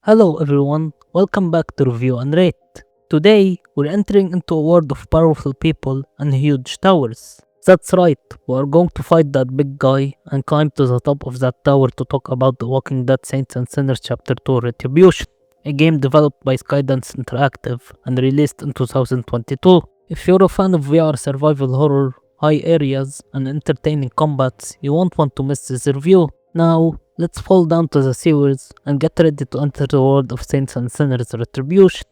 Hello everyone, welcome back to Review and Rate. Today, we're entering into a world of powerful people and huge towers. That's right, we're going to fight that big guy and climb to the top of that tower to talk about The Walking Dead Saints and Sinners Chapter 2 Retribution, a game developed by Skydance Interactive and released in 2022. If you're a fan of VR survival horror, high areas, and entertaining combats, you won't want to miss this review. Now, let's fall down to the sewers and get ready to enter the world of Saints and Sinners Retribution.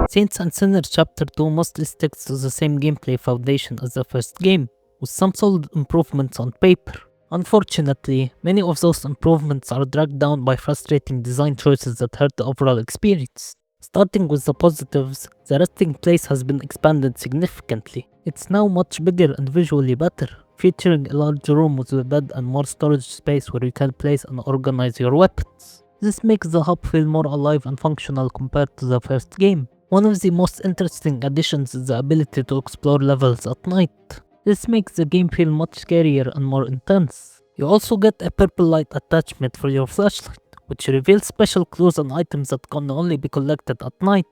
Saints and Sinners Chapter 2 mostly sticks to the same gameplay foundation as the first game, with some solid improvements on paper. Unfortunately, many of those improvements are dragged down by frustrating design choices that hurt the overall experience. Starting with the positives, the resting place has been expanded significantly. It's now much bigger and visually better, featuring a large room with a bed and more storage space where you can place and organize your weapons. This makes the hub feel more alive and functional compared to the first game. One of the most interesting additions is the ability to explore levels at night. This makes the game feel much scarier and more intense. You also get a purple light attachment for your flashlight, which reveals special clues and items that can only be collected at night.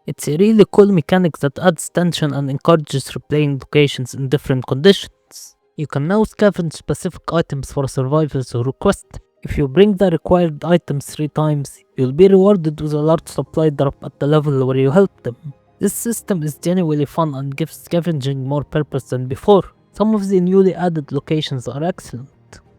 It's a really cool mechanic that adds tension and encourages replaying locations in different conditions. You can now scavenge specific items for survivors who request them. If you bring the required items 3 times, you'll be rewarded with a large supply drop at the level where you help them. This system is genuinely fun and gives scavenging more purpose than before. Some of the newly added locations are excellent.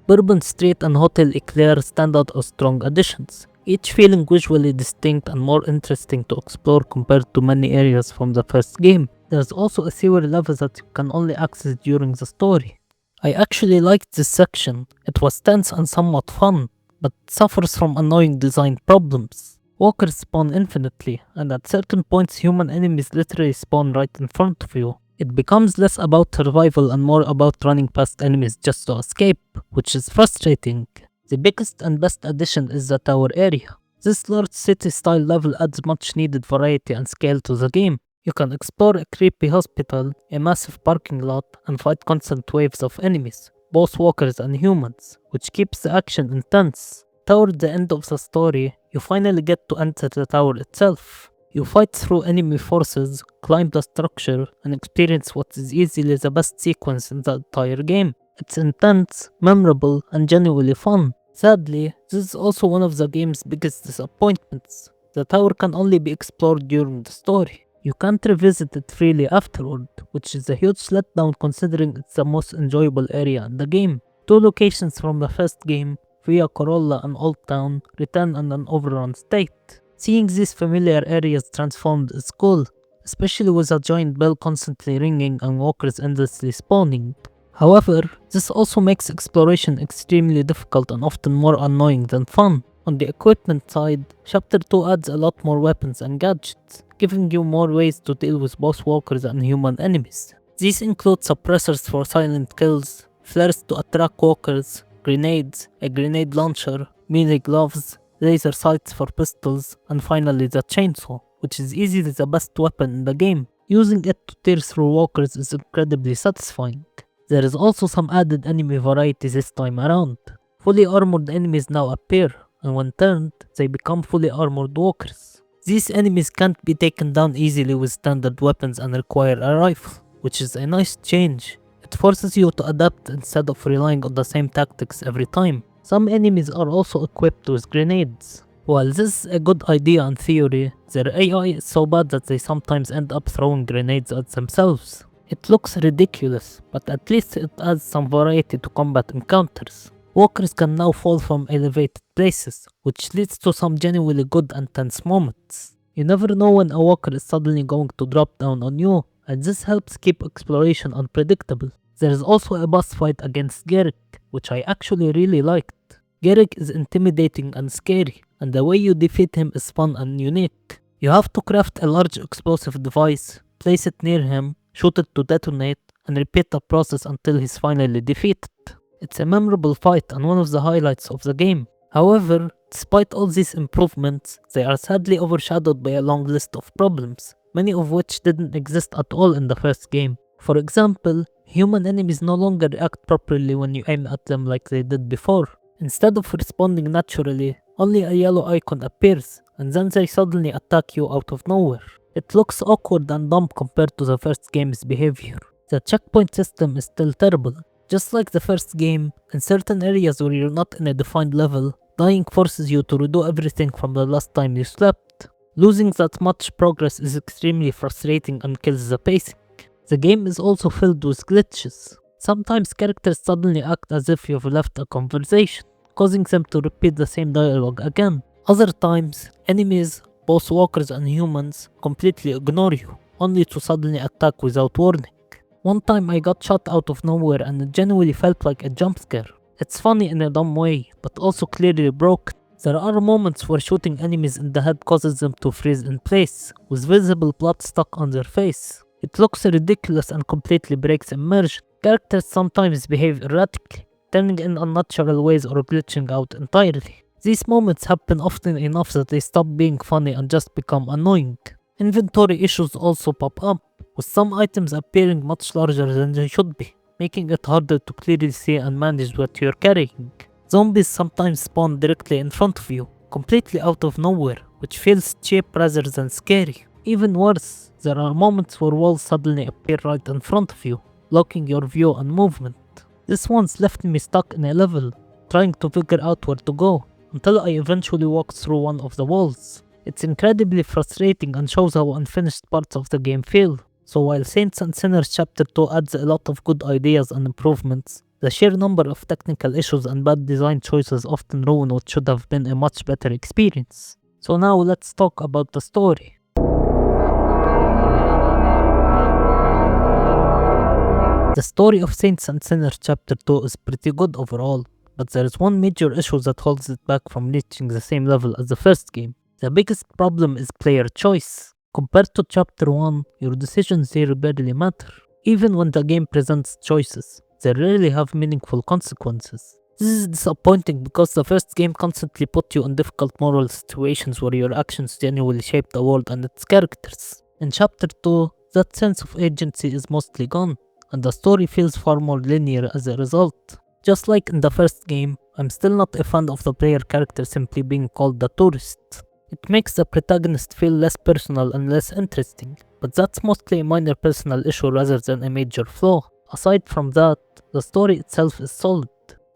Bourbon Street and Hotel Eclair stand out as strong additions, each feeling visually distinct and more interesting to explore compared to many areas from the first game. There's also a sewer level that you can only access during the story. I actually liked this section. It was tense and somewhat fun, but suffers from annoying design problems. Walkers spawn infinitely, and at certain points human enemies literally spawn right in front of you. It becomes less about survival and more about running past enemies just to escape, which is frustrating. The biggest and best addition is the tower area. This large city-style level adds much needed variety and scale to the game. You can explore a creepy hospital, a massive parking lot, and fight constant waves of enemies, both walkers and humans, which keeps the action intense. Toward the end of the story, you finally get to enter the tower itself. You fight through enemy forces, climb the structure, and experience what is easily the best sequence in the entire game. It's intense, memorable, and genuinely fun. Sadly, this is also one of the game's biggest disappointments. The tower can only be explored during the story. You can't revisit it freely afterward, which is a huge letdown considering it's the most enjoyable area in the game. 2 locations from the first game, Via Corolla and Old Town, return in an overrun state. Seeing these familiar areas transformed is cool, especially with a giant bell constantly ringing and walkers endlessly spawning. However, this also makes exploration extremely difficult and often more annoying than fun. On the equipment side, Chapter 2 adds a lot more weapons and gadgets, giving you more ways to deal with both walkers and human enemies. These include suppressors for silent kills, flares to attract walkers, grenades, a grenade launcher, melee gloves, laser sights for pistols, and finally the chainsaw, which is easily the best weapon in the game. Using it to tear through walkers is incredibly satisfying. There is also some added enemy variety this time around. Fully armored enemies now appear, and when turned, they become fully armored walkers. These enemies can't be taken down easily with standard weapons and require a rifle, which is a nice change. It forces you to adapt instead of relying on the same tactics every time. Some enemies are also equipped with grenades. While this is a good idea in theory, their AI is so bad that they sometimes end up throwing grenades at themselves. It looks ridiculous, but at least it adds some variety to combat encounters. Walkers can now fall from elevated places, which leads to some genuinely good and tense moments. You never know when a walker is suddenly going to drop down on you, and this helps keep exploration unpredictable. There is also a boss fight against Gerik, which I actually really liked. Gerik is intimidating and scary, and the way you defeat him is fun and unique. You have to craft a large explosive device, place it near him, shoot it to detonate, and repeat the process until he's finally defeated. It's a memorable fight and one of the highlights of the game. However, despite all these improvements, they are sadly overshadowed by a long list of problems, many of which didn't exist at all in the first game. For example, Human enemies no longer react properly when you aim at them like they did before. Instead of responding naturally, only a yellow icon appears, and then they suddenly attack you out of nowhere. It looks awkward and dumb compared to the first game's behavior. The checkpoint system is still terrible. Just like the first game, in certain areas where you're not in a defined level, dying forces you to redo everything from the last time you slept. Losing that much progress is extremely frustrating and kills the pacing. The game is also filled with glitches. Sometimes characters suddenly act as if you've left a conversation, causing them to repeat the same dialogue again. Other times, enemies, both walkers and humans, completely ignore you, only to suddenly attack without warning. One time I got shot out of nowhere and it genuinely felt like a jump scare. It's funny in a dumb way, but also clearly broken. There are moments where shooting enemies in the head causes them to freeze in place, with visible blood stuck on their face. It looks ridiculous and completely breaks immersion. Characters sometimes behave erratically, turning in unnatural ways or glitching out entirely. These moments happen often enough that they stop being funny and just become annoying. Inventory issues also pop up, with some items appearing much larger than they should be, making it harder to clearly see and manage what you're carrying. Zombies sometimes spawn directly in front of you, completely out of nowhere, which feels cheap rather than scary. Even worse, there are moments where walls suddenly appear right in front of you, blocking your view and movement. This once left me stuck in a level, trying to figure out where to go, until I eventually walked through one of the walls. It's incredibly frustrating and shows how unfinished parts of the game feel. So while Saints and Sinners Chapter 2 adds a lot of good ideas and improvements, the sheer number of technical issues and bad design choices often ruin what should have been a much better experience. So now let's talk about the story. The story of Saints and Sinners Chapter 2 is pretty good overall, but there is one major issue that holds it back from reaching the same level as the first game. The biggest problem is player choice. Compared to Chapter 1, your decisions here barely matter. Even when the game presents choices, they rarely have meaningful consequences. This is disappointing because the first game constantly put you in difficult moral situations where your actions genuinely shape the world and its characters. In Chapter 2, that sense of agency is mostly gone, and the story feels far more linear as a result. Just like in the first game, I'm still not a fan of the player character simply being called the tourist. It makes the protagonist feel less personal and less interesting, but that's mostly a minor personal issue rather than a major flaw. Aside from that, the story itself is solid.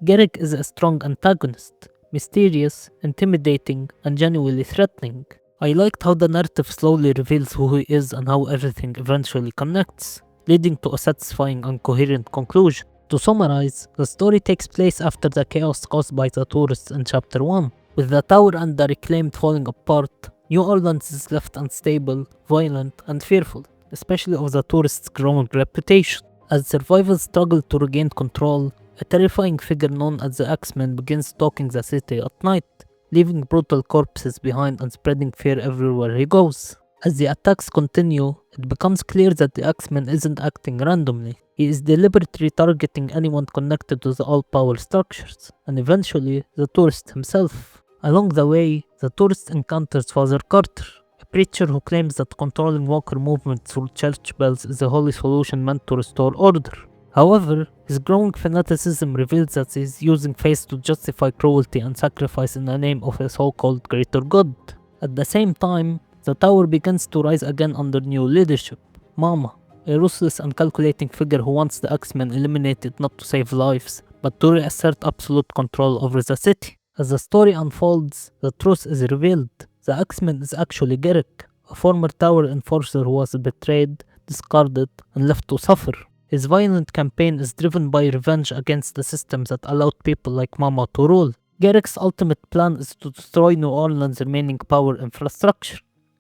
Gerik is a strong antagonist, mysterious, intimidating, and genuinely threatening. I liked how the narrative slowly reveals who he is and how everything eventually connects, leading to a satisfying and coherent conclusion. To summarize, the story takes place after the chaos caused by the tourists in Chapter 1. With the tower and the Reclaimed falling apart, New Orleans is left unstable, violent, and fearful, especially of the tourists' growing reputation. As survivors struggle to regain control, a terrifying figure known as the Axeman begins stalking the city at night, leaving brutal corpses behind and spreading fear everywhere he goes. As the attacks continue, it becomes clear that the Axeman isn't acting randomly. He is deliberately targeting anyone connected to the all-power structures, and eventually the tourist himself. Along the way, the tourist encounters Father Carter, a preacher who claims that controlling walker movement through church bells is a holy solution meant to restore order. However, his growing fanaticism reveals that he is using faith to justify cruelty and sacrifice in the name of a so-called greater god. At the same time, the tower begins to rise again under new leadership. Mama, a ruthless and calculating figure who wants the Axemen eliminated not to save lives, but to reassert absolute control over the city. As the story unfolds, the truth is revealed. The Axeman is actually Gerik, a former tower enforcer who was betrayed, discarded, and left to suffer. His violent campaign is driven by revenge against the systems that allowed people like Mama to rule. Gerik's ultimate plan is to destroy New Orleans' remaining power infrastructure,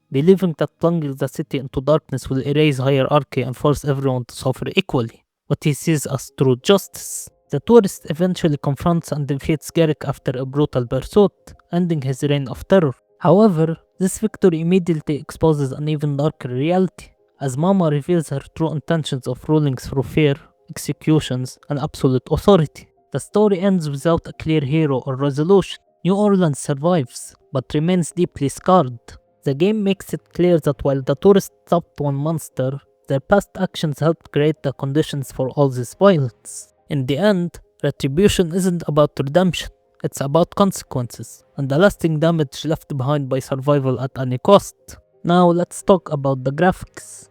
believing that plunging the city into darkness will erase hierarchy and force everyone to suffer equally, what he sees as true justice. The tourist eventually confronts and defeats Gerik after a brutal pursuit, ending his reign of terror. However, this victory immediately exposes an even darker reality, as Mama reveals her true intentions of ruling through fear, executions, and absolute authority. The story ends without a clear hero or resolution. New Orleans survives, but remains deeply scarred. The game makes it clear that while the tourist stopped one monster, their past actions helped create the conditions for all this violence. In the end, Retribution isn't about redemption, it's about consequences, and the lasting damage left behind by survival at any cost. Now let's talk about the graphics.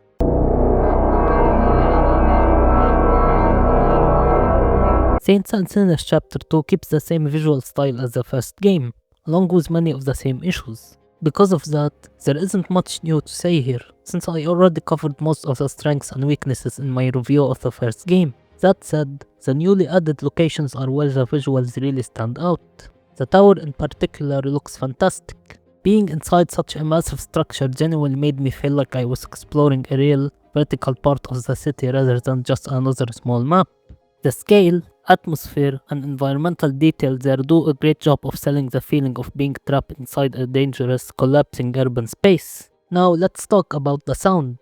Saints and Sinners Chapter 2 keeps the same visual style as the first game, along with many of the same issues. Because of that, there isn't much new to say here, since I already covered most of the strengths and weaknesses in my review of the first game. That said, the newly added locations are where the visuals really stand out. The tower in particular looks fantastic. Being inside such a massive structure genuinely made me feel like I was exploring a real, vertical part of the city rather than just another small map. The scale, atmosphere, and environmental detail there do a great job of selling the feeling of being trapped inside a dangerous, collapsing urban space. Now let's talk about the sound.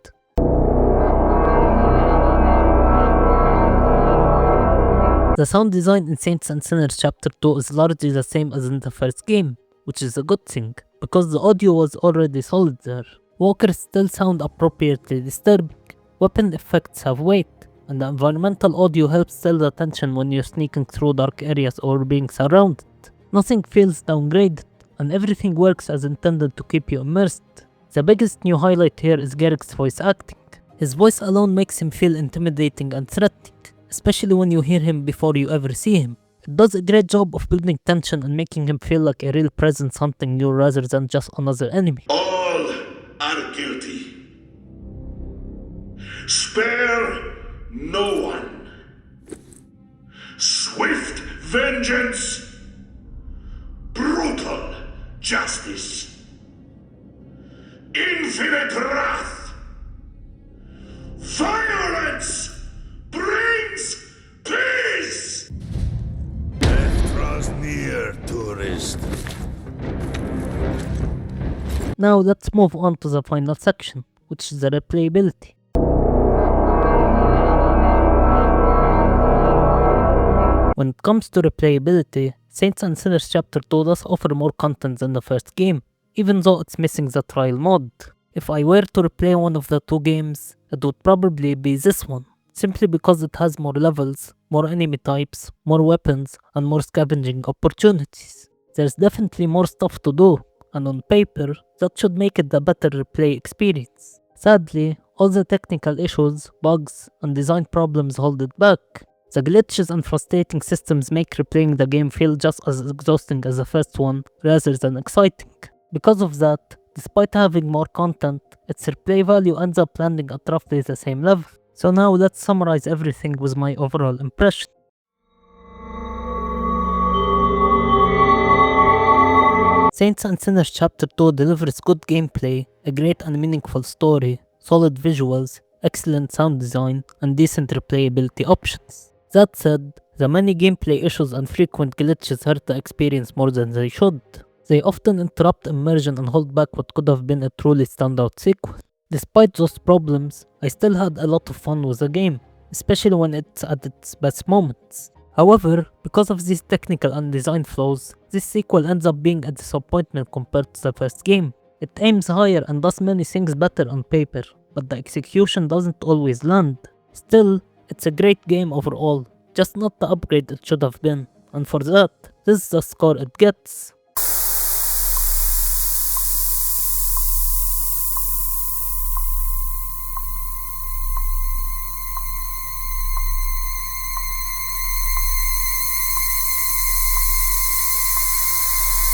The sound design in Saints and Sinners Chapter 2 is largely the same as in the first game, which is a good thing, because the audio was already solid there. Walkers still sound appropriately disturbing, weapon effects have weight, and the environmental audio helps sell the tension when you're sneaking through dark areas or being surrounded. Nothing feels downgraded, and everything works as intended to keep you immersed. The biggest new highlight here is Gerik's voice acting. His voice alone makes him feel intimidating and threatening, especially when you hear him before you ever see him. It does a great job of building tension and making him feel like a real presence hunting you rather than just another enemy. All are guilty. Spare no one. Swift vengeance. Brutal justice. Infinite wrath. Violence brings peace. Death draws near, tourist. Now let's move on to the final section, which is the replayability. When it comes to replayability, Saints and Sinners Chapter 2 does offer more content than the first game, even though it's missing the trial mode. If I were to replay one of the two games, it would probably be this one, simply because it has more levels, more enemy types, more weapons, and more scavenging opportunities. There's definitely more stuff to do, and on paper, that should make it the better replay experience. Sadly, all the technical issues, bugs, and design problems hold it back. The glitches and frustrating systems make replaying the game feel just as exhausting as the first one, rather than exciting. Because of that, despite having more content, its replay value ends up landing at roughly the same level. So now let's summarize everything with my overall impression. Saints and Sinners Chapter 2 delivers good gameplay, a great and meaningful story, solid visuals, excellent sound design, and decent replayability options. That said, the many gameplay issues and frequent glitches hurt the experience more than they should. They often interrupt immersion and hold back what could have been a truly standout sequel. Despite those problems, I still had a lot of fun with the game, especially when it's at its best moments. However, because of these technical and design flaws, this sequel ends up being a disappointment compared to the first game. It aims higher and does many things better on paper, but the execution doesn't always land. Still, it's a great game overall, just not the upgrade it should have been, and for that, this is the score it gets.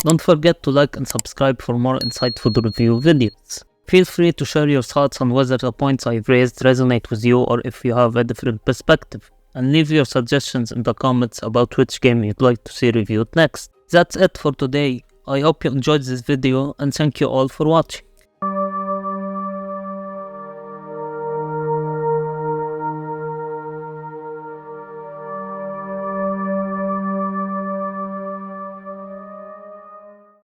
Don't forget to like and subscribe for more insightful review videos. Feel free to share your thoughts on whether the points I've raised resonate with you or if you have a different perspective, and leave your suggestions in the comments about which game you'd like to see reviewed next. That's it for today. I hope you enjoyed this video and thank you all for watching.